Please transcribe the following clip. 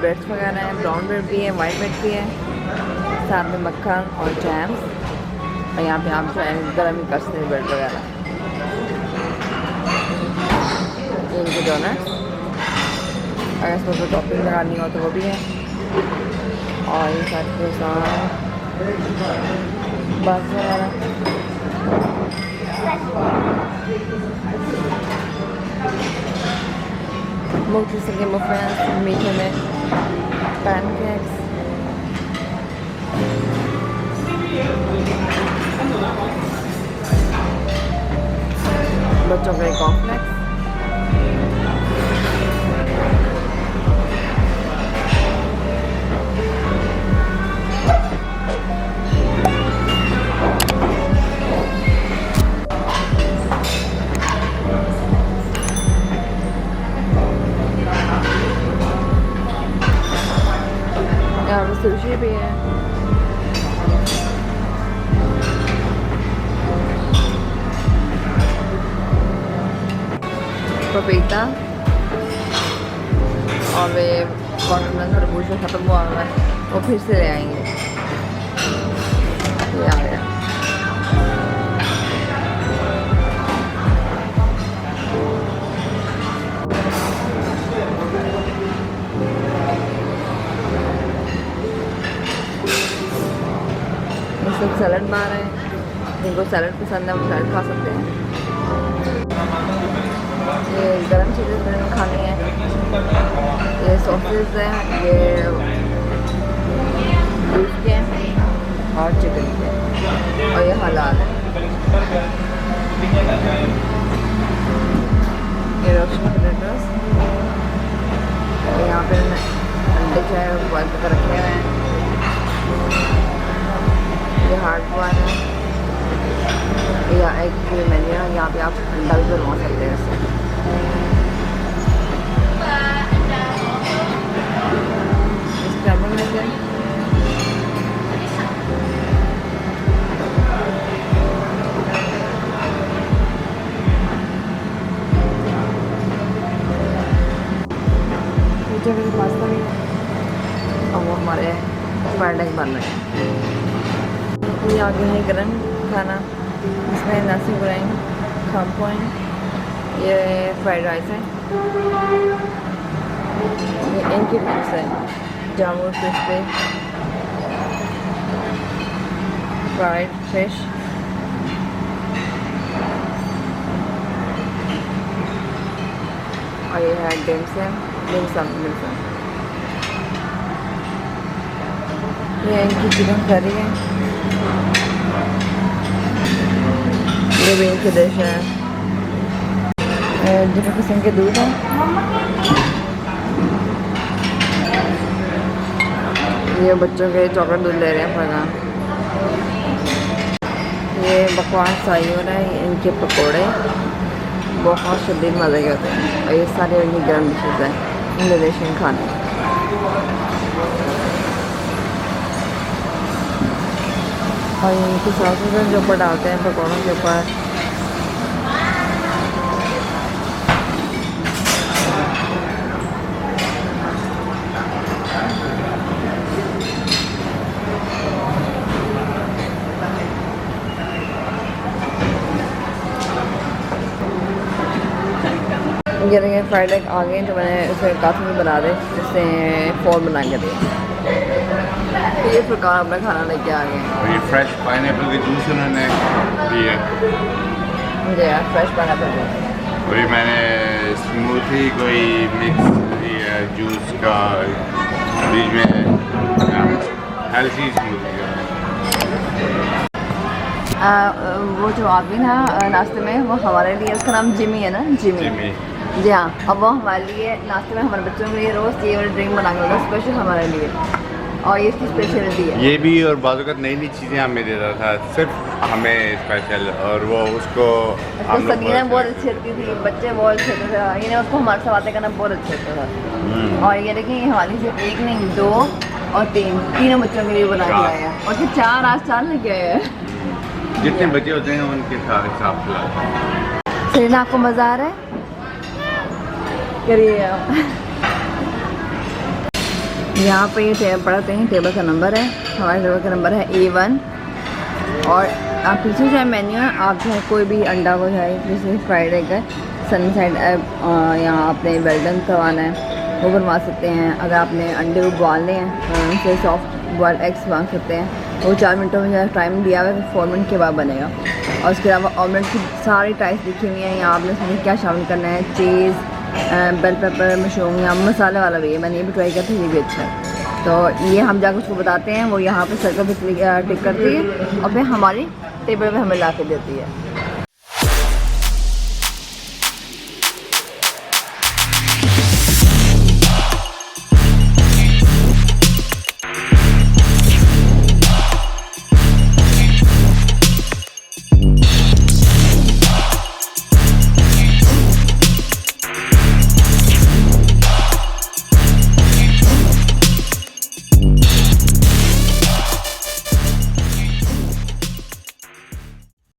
Breads वगैरह हैं, brown bread भी है, वाइट ब्रेड भी है, साथ में मक्खन और जैम्स। और यहाँ पे आप जो है गर्म ही कर सकते हैं ब्रेड वगैरह। इनके डोनट्स, अगर इसमें कोई टॉपिंग लगानी हो तो वो भी है। और ये साथ के साथ बस वगैरह। मुख्तलिफ किस्म के मफ़िन्स, मीठे में पैनकेक्स, बच्चों के कॉर्नफ्लेक्स, यहाँ पे सुशी भी है। पपीता और वे वाटरमेलन खरबूज जो ख़त्म हुआ है वो फिर से ले आएंगे। ये आ गया। ये सब सैलड बार है, जिनको सैलड पसंद है वो सैलड खा सकते हैं। ये गरम चीज़ें खानी है, ये सॉसेज हैं, ये बीफ के और चिकन के, और ये हलाल है। ये रोस्टेड पोटैटोस, यहाँ पे अंडे जो है बॉयल करके रखे हुए हैं। ये हार्ड बॉयल है, या एग की मेन्यू है, यहाँ पे आप अंडा भी बनवा सकते हैं इससे। स्क्रैम्बल एग है, जगह पास्ता भी है, और वो हमारे फ्राइड एग बन रहे हैं। ये आगे है गरम खाना, इसमें नासी बुराइन, खामपोइन, ये फ्राइड राइस है, ये इनकी डिश है, जामुन क्रिस्पी, फ्राइड फिश, और ये है डिमसम। ये इनकी चिकन करी है, ये भी इनकी डिश है। different किस्म के दूध हैं, ये बच्चों के चॉकलेट दूध ले रहे हैं फरहान। ये बकवास आई हो रहा है, इनके पकोड़े बहुत शदीद मज़े के होते हैं, और ये सारे इनकी गर्म डिशेज़ हैं इंडोनेशियन खाने। और इनकी सॉसेज जो ऊपर डालते हैं पकौड़ों के ऊपर। ये देखिए फ्राइड एग आ गए, तो मैंने उसे काफ़ी भी बना दे, उससे फॉर्म बना के दिए। तो ये प्रकार अपना खाना लेके आ गए। और ये फ्रेश पाइनएप्पल के जूस उन्होंने दिया। जी हाँ, फ्रेश पाइनएप्पल जूस। और ये मैंने स्मूथी कोई मिक्स जूस का बीच में हेल्थी स्मूथी का। वो जो आदमी था नाश्ते में, वो हमारे लिए, उसका नाम जिमी है ना, जिमी। जी हाँ, अब वो हमारे लिए नाश्ते में हमारे बच्चों के लिए रोज़ ये वाला ड्रिंक बना के स्पेशल हमारे लिए, और ये इसकी स्पेशलिटी है। ये भी और बाज़ नई नई चीज़ें हमें देता था, सिर्फ हमें स्पेशल, और वो उसको सकीना बहुत अच्छी लगती थी, बच्चे बहुत अच्छे थे, इन्हें उसको हमारे से बातें करना बहुत अच्छा लगता था। और ये देखिए हमारी सिर्फ एक नहीं, 2 और 3 तीनों बच्चों के लिए बना के आया है, और फिर 4 आज 4 लेके आए हैं। जितने बच्चे होते हैं उनके साथ हिसाब से। सरीना, आपको मज़ा आ रहा है? करिए आप। यहाँ पे ये टेबल पढ़ते हैं, टेबल का नंबर है, हमारे टेबल का नंबर है A1। और आप पीछे जो है मेन्यू है, आप जो है कोई भी अंडा को है, जैसे फ्राइड एग है, सन साइड यहाँ आपने वेल्डन करवाना है वो बनवा सकते हैं। अगर आपने अंडे उबालने हैं उनसे सॉफ्ट बॉयल एग्स मांग सकते हैं, वो 4 मिनटों में जो टाइम दिया हुआ है, 4 मिनट के बाद बनेगा। और उसके अलावा ऑमलेट की सारी टाइप्स लिखी हुई हैं, यहाँ आपने उसमें क्या शामिल करना है, चीज़, बेल पेपर, मशरूम, या मसाले वाला भी है, मैंने ये भी ट्राई किया था, ये भी अच्छा है। तो ये हम जाकर उसको बताते हैं, वो यहाँ पे सर्कल पे टिक करती है और फिर हमारी टेबल पे हमें ला के देती है।